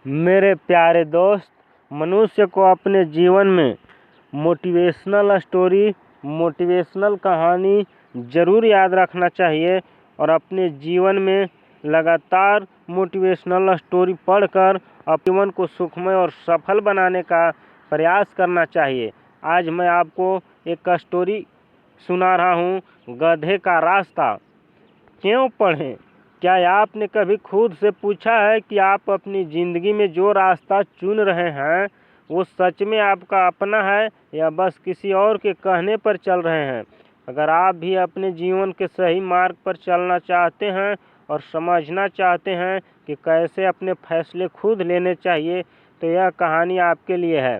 मेरे प्यारे दोस्त, मनुष्य को अपने जीवन में मोटिवेशनल स्टोरी, मोटिवेशनल कहानी ज़रूर याद रखना चाहिए और अपने जीवन में लगातार मोटिवेशनल स्टोरी पढ़कर अपने जीवन को सुखमय और सफल बनाने का प्रयास करना चाहिए। आज मैं आपको एक स्टोरी सुना रहा हूँ, गधे का रास्ता। क्यों पढ़ें? क्या आपने कभी खुद से पूछा है कि आप अपनी ज़िंदगी में जो रास्ता चुन रहे हैं वो सच में आपका अपना है या बस किसी और के कहने पर चल रहे हैं? अगर आप भी अपने जीवन के सही मार्ग पर चलना चाहते हैं और समझना चाहते हैं कि कैसे अपने फैसले खुद लेने चाहिए, तो यह कहानी आपके लिए है।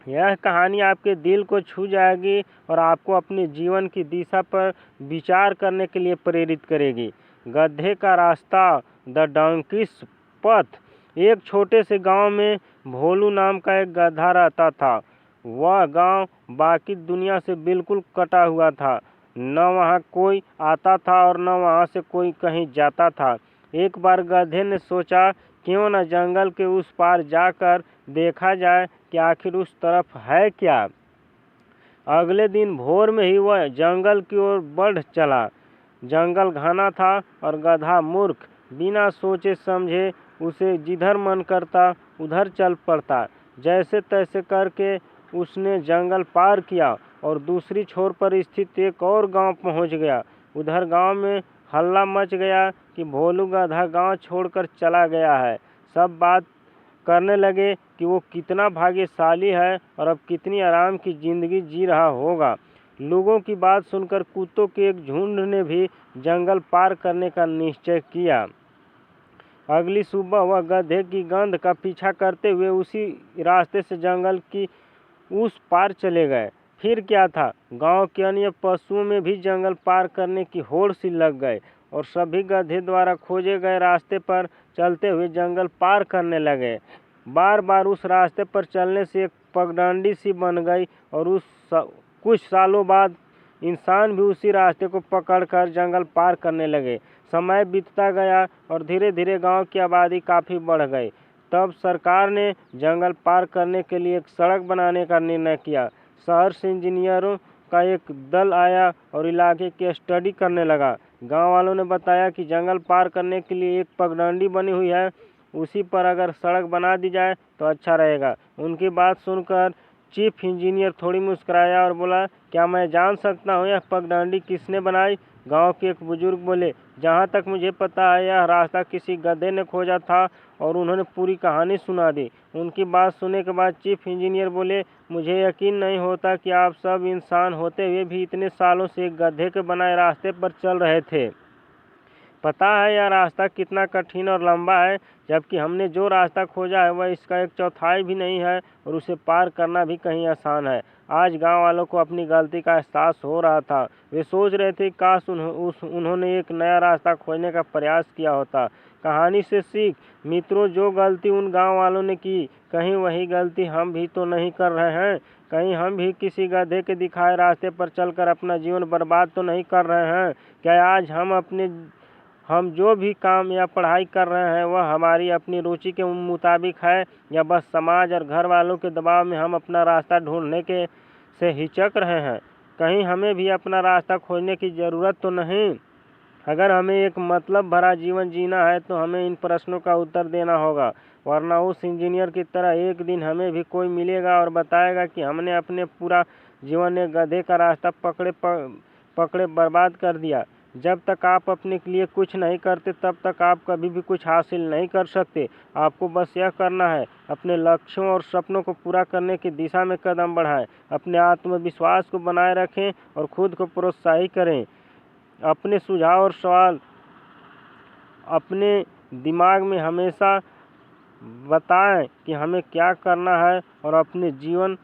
यह कहानी आपके दिल को छू जाएगी और आपको अपने जीवन की दिशा पर विचार करने के लिए प्रेरित करेगी। गधे का रास्ता, द डंकीज पथ। एक छोटे से गांव में भोलू नाम का एक गधा रहता था। वह गांव बाकी दुनिया से बिल्कुल कटा हुआ था। न वहां कोई आता था और न वहां से कोई कहीं जाता था। एक बार गधे ने सोचा, क्यों न जंगल के उस पार जाकर देखा जाए कि आखिर उस तरफ है क्या। अगले दिन भोर में ही वह जंगल की ओर बढ़ चला। जंगल घना था और गधा मूर्ख बिना सोचे समझे उसे जिधर मन करता उधर चल पड़ता। जैसे तैसे करके उसने जंगल पार किया और दूसरी छोर पर स्थित एक और गांव पहुंच गया। उधर गांव में हल्ला मच गया कि भोलू गधा गांव छोड़कर चला गया है। सब बात करने लगे कि वो कितना भाग्यशाली है और अब कितनी आराम की ज़िंदगी जी रहा होगा। लोगों की बात सुनकर कुत्तों के एक झुंड ने भी जंगल पार करने का निश्चय किया। अगली सुबह वह गधे की गंध का पीछा करते हुए उसी रास्ते से जंगल की उस पार चले गए। फिर क्या था, गांव के अन्य पशुओं में भी जंगल पार करने की होड़ सी लग गए और सभी गधे द्वारा खोजे गए रास्ते पर चलते हुए जंगल पार करने लगे। बार बार उस रास्ते पर चलने से एक पगडंडी सी बन गई और कुछ सालों बाद इंसान भी उसी रास्ते को पकड़कर जंगल पार करने लगे। समय बीतता गया और धीरे धीरे गांव की आबादी काफ़ी बढ़ गई। तब सरकार ने जंगल पार करने के लिए एक सड़क बनाने का निर्णय किया। शहर से इंजीनियरों का एक दल आया और इलाके की स्टडी करने लगा। गांव वालों ने बताया कि जंगल पार करने के लिए एक पगडंडी बनी हुई है, उसी पर अगर सड़क बना दी जाए तो अच्छा रहेगा। उनकी बात सुनकर चीफ इंजीनियर थोड़ी मुस्कुराया और बोला, क्या मैं जान सकता हूँ यह पगडंडी किसने बनाई? गांव के एक बुजुर्ग बोले, जहाँ तक मुझे पता है यह रास्ता किसी गधे ने खोजा था और उन्होंने पूरी कहानी सुना दी। उनकी बात सुनने के बाद चीफ इंजीनियर बोले, मुझे यकीन नहीं होता कि आप सब इंसान होते हुए भी इतने सालों से एक गधे के बनाए रास्ते पर चल रहे थे। पता है यह रास्ता कितना कठिन और लंबा है, जबकि हमने जो रास्ता खोजा है वह इसका 1/4 भी नहीं है और उसे पार करना भी कहीं आसान है। आज गांव वालों को अपनी गलती का एहसास हो रहा था। वे सोच रहे थे काश उन्होंने एक नया रास्ता खोजने का प्रयास किया होता। कहानी से सीख, मित्रों, जो गलती उन गांव वालों ने की, कहीं वही गलती हम भी तो नहीं कर रहे हैं? कहीं हम भी किसी गधे के दिखाए रास्ते पर चलकर अपना जीवन बर्बाद तो नहीं कर रहे हैं? क्या आज हम जो भी काम या पढ़ाई कर रहे हैं वह हमारी अपनी रुचि के मुताबिक है, या बस समाज और घर वालों के दबाव में हम अपना रास्ता ढूंढने से हिचक रहे हैं? कहीं हमें भी अपना रास्ता खोजने की ज़रूरत तो नहीं? अगर हमें एक मतलब भरा जीवन जीना है तो हमें इन प्रश्नों का उत्तर देना होगा, वरना उस इंजीनियर की तरह एक दिन हमें भी कोई मिलेगा और बताएगा कि हमने अपने पूरा जीवन एक गधे का रास्ता पकड़े बर्बाद कर दिया। जब तक आप अपने लिए कुछ नहीं करते तब तक आप कभी भी कुछ हासिल नहीं कर सकते। आपको बस यह करना है, अपने लक्ष्यों और सपनों को पूरा करने की दिशा में कदम बढ़ाएं, अपने आत्मविश्वास को बनाए रखें और खुद को प्रोत्साहित करें। अपने सुझाव और सवाल अपने दिमाग में हमेशा बताएं कि हमें क्या करना है और अपने जीवन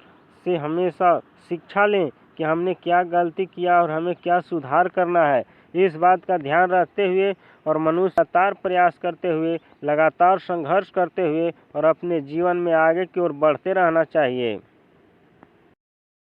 से हमेशा शिक्षा लें कि हमने क्या गलती किया और हमें क्या सुधार करना है। इस बात का ध्यान रखते हुए और मनुष्य लगातार प्रयास करते हुए, लगातार संघर्ष करते हुए और अपने जीवन में आगे की ओर बढ़ते रहना चाहिए।